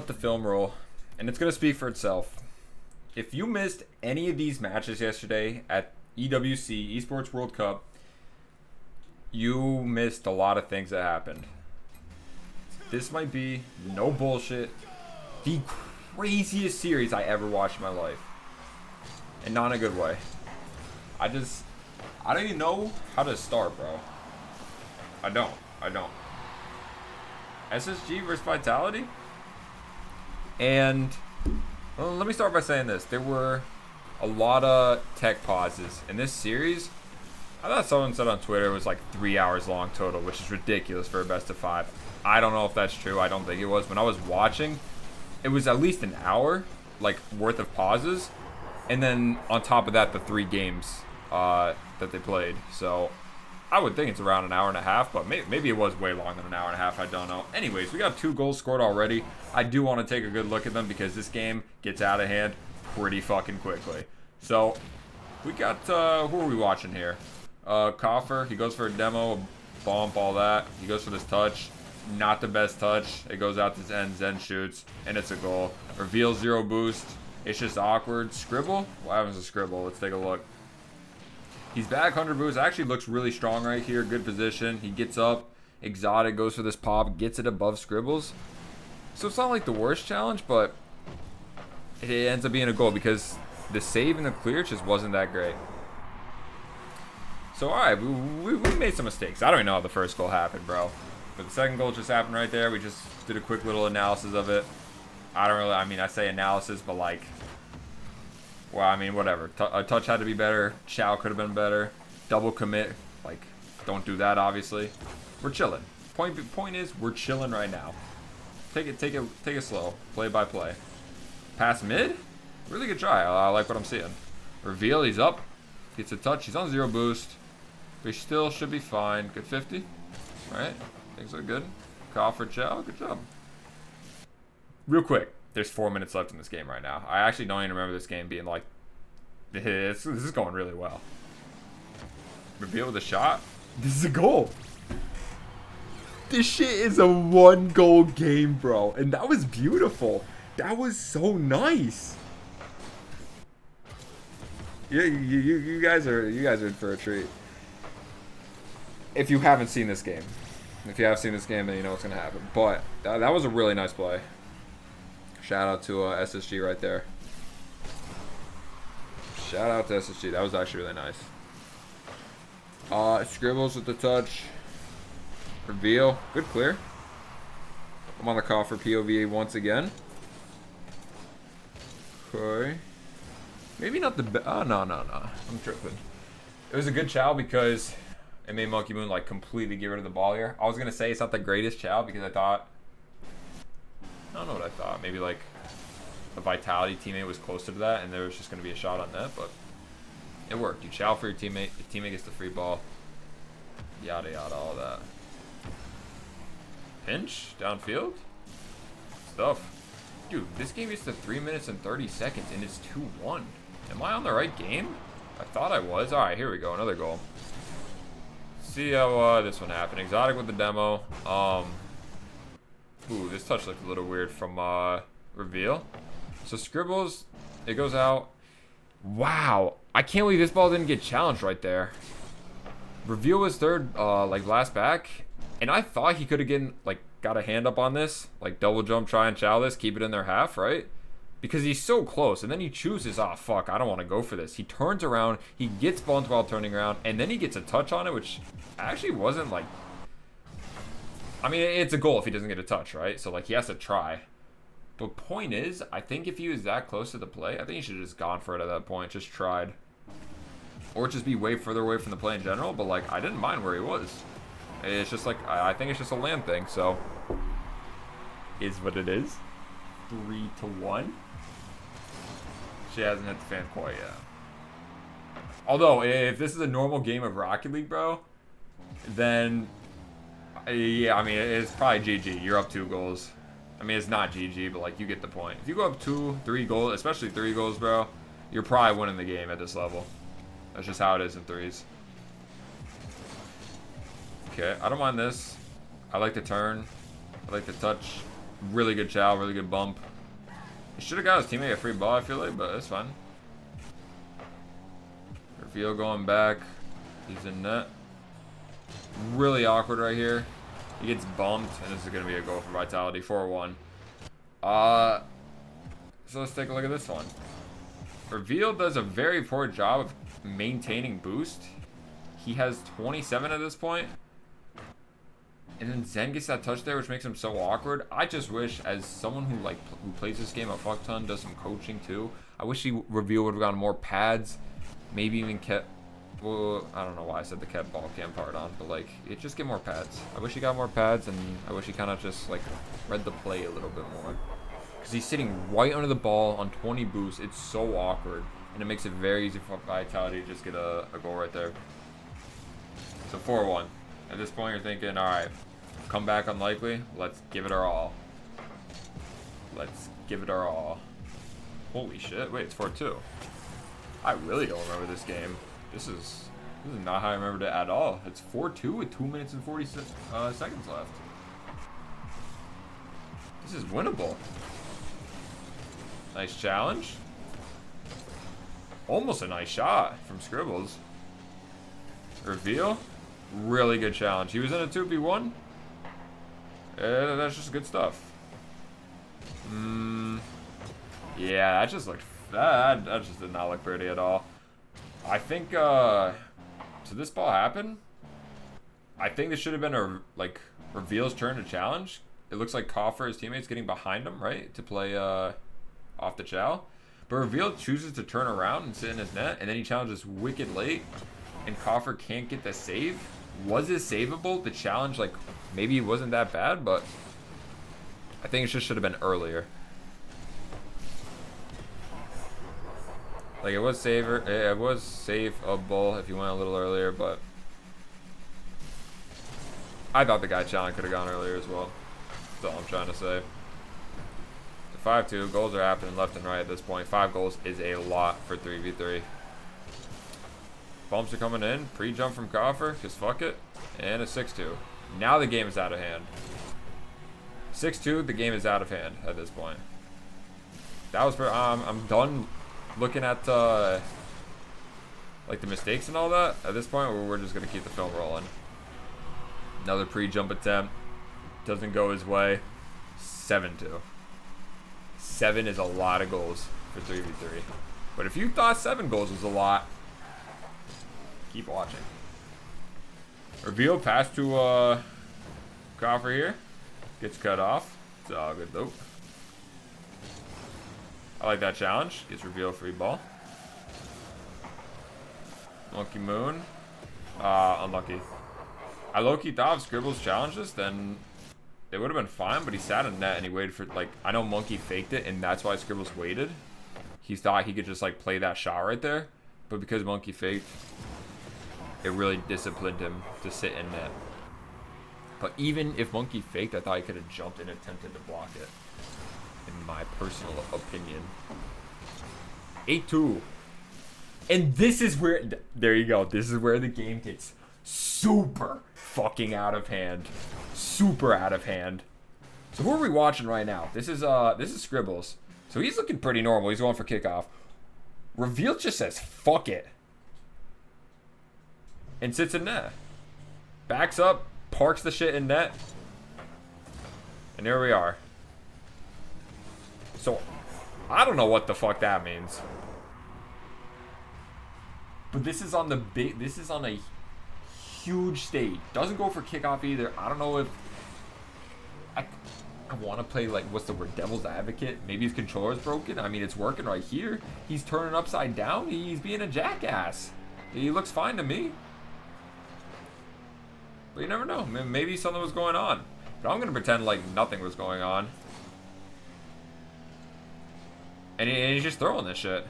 let the film roll, and it's going to speak for itself. If you missed any of these matches yesterday at EWC, Esports World Cup, you missed a lot of things that happened. This might be, no bullshit, the craziest series I ever watched in my life. And not in a good way. I don't even know how to start, bro. I don't. SSG versus Vitality? And, well, let me start by saying this. There were a lot of tech pauses in this series. I thought someone said on Twitter it was like 3 hours long total, which is ridiculous for a best of 5. I don't know if that's true. I don't think it was. When I was watching, it was at least an hour, like, worth of pauses. And then on top of that, the 3 games that they played. So I would think it's around an hour and a half, but maybe it was way longer than an hour and a half. I don't know. Anyways, we got 2 goals scored already. I do want to take a good look at them because this game gets out of hand pretty fucking quickly. So we got, who are we watching here? Kofyr, he goes for a demo, bump, all that. He goes for this touch. Not the best touch. It goes out to Zen. Zen shoots, and it's a goal. Reveal 0 boost. It's just awkward. Scribble? What happens to Scribble? Let's take a look. He's back 100 boost. Actually looks really strong right here. Good position. He gets up. Exotiik goes for this pop. Gets it above Scribbles. So it's not like the worst challenge, but it ends up being a goal because the save and the clear just wasn't that great. So, alright, we made some mistakes. I don't even know how the first goal happened, bro. But the second goal just happened right there. We just did a quick little analysis of it. I say analysis, but like, well, I mean, whatever. A touch had to be better. Chow could have been better. Double commit, like, don't do that, obviously. We're chilling. Point is, we're chilling right now. Take it slow. Play by play. Pass mid? Really good try. I like what I'm seeing. Reveal, he's up. Gets a touch. He's on 0 boost. We still should be fine. Good 50. Alright. Things are good. Call for Chow. Good job. Real quick. There's 4 minutes left in this game right now. I actually don't even remember this game being like... This is going really well. Reveal with a shot. This is a goal. This shit is a 1-goal game, bro. And that was beautiful. That was so nice. Yeah, you guys are in for a treat. If you haven't seen this game. If you have seen this game, then you know what's going to happen. But that was a really nice play. Shout out to SSG right there. Shout out to SSG. That was actually really nice. Scribbles with the touch. Reveal. Good clear. I'm on the call for POV once again. Okay. Maybe not the oh, no. I'm tripping. It was a good chow because it made Monkey Moon like completely get rid of the ball here. I was going to say it's not the greatest chow because I thought... I don't know what I thought. Maybe like a Vitality teammate was closer to that and there was just going to be a shot on net, but it worked. You chow for your teammate. Your teammate gets the free ball. Yada yada, all that. Pinch? Downfield? Stuff. Dude, this game is to 3 minutes and 30 seconds and it's 2-1. Am I on the right game? I thought I was. Alright, here we go. Another goal. See how this one happened. Exotiik with the demo. Ooh, this touch looked a little weird from Reveal. So Scribbles, it goes out. Wow. I can't believe this ball didn't get challenged right there. Reveal was third, like last back. And I thought he could have got a hand up on this. Like double jump, try and chow this, keep it in their half, right? Because he's so close. And then he chooses, oh, fuck, I don't want to go for this. He turns around, he gets bumped while turning around, and then he gets a touch on it, which actually wasn't like... I mean, it's a goal if he doesn't get a touch, right? So, like, he has to try. But point is, I think if he was that close to the play, I think he should have just gone for it at that point, just tried. Or just be way further away from the play in general, but, like, I didn't mind where he was. It's just, like, I think it's just a land thing, so... Is what it is. 3-1. She hasn't hit the fan quite yet. Although, if this is a normal game of Rocket League, bro, then... Yeah, I mean, it's probably GG. You're up 2 goals. I mean, it's not GG, but, like, you get the point. If you go up 2, 3 goals, especially 3 goals, bro, you're probably winning the game at this level. That's just how it is in 3s. Okay, I don't mind this. I like the turn. I like the touch. Really good chow, really good bump. He should have got his teammate a free ball, I feel like, but it's fine. Reveal going back. He's in net. Really awkward right here. He gets bumped, and this is going to be a goal for Vitality. 4-1. So let's take a look at this one. Reveal does a very poor job of maintaining boost. He has 27 at this point. And then Zen gets that touch there, which makes him so awkward. I just wish, as someone who who plays this game a fuck ton, does some coaching too, I wish Reveal would have gotten more pads. Maybe even kept... Well, I don't know why I said the kept ball cam part on, but like, it just get more pads. I wish he got more pads, and I wish he kind of just like read the play a little bit more. Because he's sitting right under the ball on 20 boosts. It's so awkward, and it makes it very easy for Vitality to just get a goal right there. So 4-1. At this point, you're thinking, all right, come back unlikely. Let's give it our all. Let's give it our all. Holy shit! Wait, it's 4-2. I really don't remember this game. This is not how I remembered it at all. It's 4-2 with 2 minutes and 40 seconds left. This is winnable. Nice challenge. Almost a nice shot from scribblez. Reveal. Really good challenge. He was in a 2v1. That's just good stuff. Yeah, that just looked... That just did not look pretty at all. I think, so this ball happened. I think this should have been Reveal's turn to challenge. It looks like kofyr, his teammate's getting behind him, right? To play, off the chow. But Reveal chooses to turn around and sit in his net, and then he challenges wicked late, and kofyr can't get the save. Was it savable? The challenge, like, maybe it wasn't that bad, but I think it just should have been earlier. Like, it was saveable if you went a little earlier, but I thought the guy challenge could have gone earlier as well. That's all I'm trying to say. 5-2, goals are happening left and right at this point. 5 goals is a lot for 3v3. Bumps are coming in. Pre-jump from kofyr, just fuck it. And a 6-2. Now the game is out of hand. 6-2, the game is out of hand at this point. That was for, I'm done looking at, like the mistakes and all that. At this point, we're just going to keep the film rolling. Another pre-jump attempt. Doesn't go his way. 7-2. 7 is a lot of goals for 3v3. But if you thought 7 goals was a lot, keep watching. Reveal pass to kofyr here. Gets cut off. It's all good though. I like that challenge. Gets Reveal free ball. Monkey Moon. Unlucky. I low-key thought if scribblez challenges, then it would have been fine, but he sat in net and he waited for, like, I know Monkey faked it, and that's why scribblez waited. He thought he could just, like, play that shot right there. But because Monkey faked, it really disciplined him to sit in net. But even if Monkey faked, I thought he could have jumped and attempted to block it. In my personal opinion. 8-2. And this is where, there you go. This is where the game gets super fucking out of hand. Super out of hand. So who are we watching right now? This is scribblez. So he's looking pretty normal. He's going for kickoff. Reveal just says fuck it. And sits in net. Backs up, parks the shit in net. And here we are. So, I don't know what the fuck that means. But this is on the big, this is on a huge stage. Doesn't go for kickoff either. I don't know if I want to play, like, what's the word, devil's advocate. Maybe his controller's broken. I mean, it's working right here. He's turning upside down. He's being a jackass. He looks fine to me. But you never know. Maybe something was going on. But I'm going to pretend like nothing was going on. And he's just throwing this shit.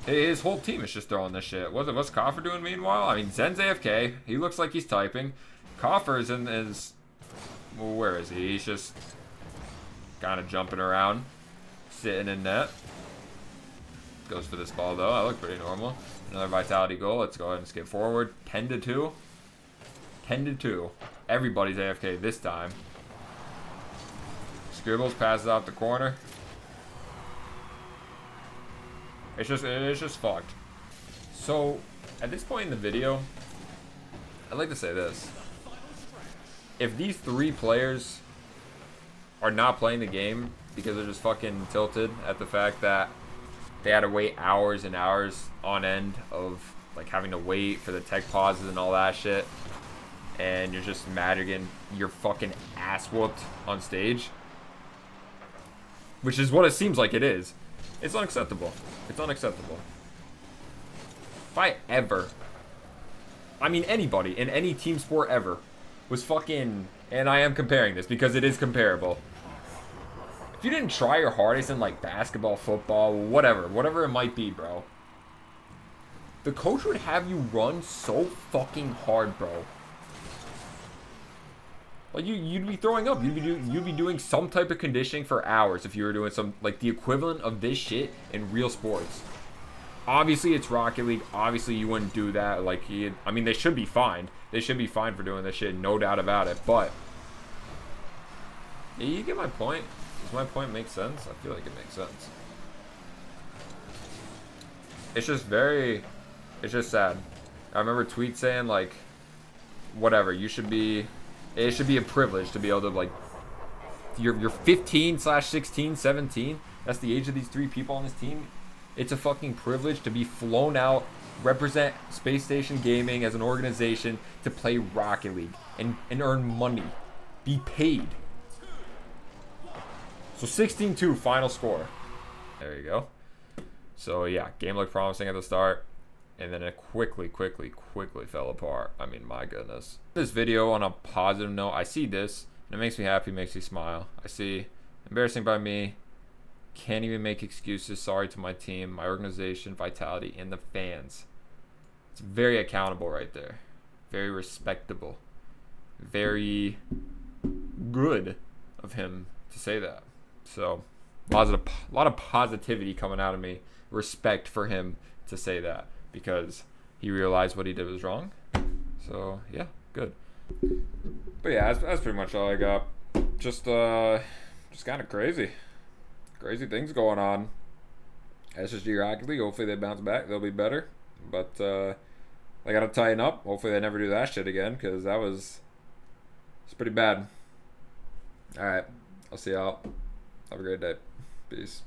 His whole team is just throwing this shit. What's kofyr doing meanwhile? I mean, Zen's AFK. He looks like he's typing. kofyr is in his... Well, where is he? He's just kind of jumping around. Sitting in net. Goes for this ball, though. That looked pretty normal. Another Vitality goal. Let's go ahead and skip forward. 10-2. 10-2. Everybody's AFK this time. Scribblez passes out the corner. It's just fucked. So, at this point in the video, I'd like to say this. If these 3 players are not playing the game because they're just fucking tilted at the fact that they had to wait hours and hours on end of like having to wait for the tech pauses and all that shit, and you're just mad you're getting your fucking ass whooped on stage, which is what it seems like it is. It's unacceptable. It's unacceptable. If I ever, I mean anybody in any team sport ever, was fucking, and I am comparing this because it is comparable. If you didn't try your hardest in like basketball, football, whatever it might be, bro, the coach would have you run so fucking hard, bro. Like you'd be throwing up. You'd be doing some type of conditioning for hours if you were doing some like the equivalent of this shit in real sports. Obviously, it's Rocket League. Obviously, you wouldn't do that. Like I mean, they should be fined. They should be fined for doing this shit, no doubt about it. But yeah, you get my point. Does my point make sense? I feel like it makes sense. It's just sad. I remember tweets saying like, whatever, it should be a privilege to be able to like, you're 15/16, 17. That's the age of these 3 people on this team. It's a fucking privilege to be flown out, represent Space Station Gaming as an organization, to play Rocket League and earn money, be paid. So 16-2 final score. There you go. So yeah, game looked promising at the start, and then it quickly fell apart. I mean, my goodness. This video on a positive note, I see this, and it makes me happy, makes me smile. I see embarrassing by me, can't even make excuses, sorry to my team, my organization, Vitality, and the fans. It's very accountable right there. Very respectable. Very good of him to say that. So, a lot of positivity coming out of me. Respect for him to say that, because he realized what he did was wrong. So, yeah, good. But yeah, that's pretty much all I got. Just kind of crazy. Crazy things going on. SSG Rocket League, hopefully they bounce back. They'll be better. But they got to tighten up. Hopefully they never do that shit again, because it's pretty bad. All right. I'll see y'all. Have a great day. Peace.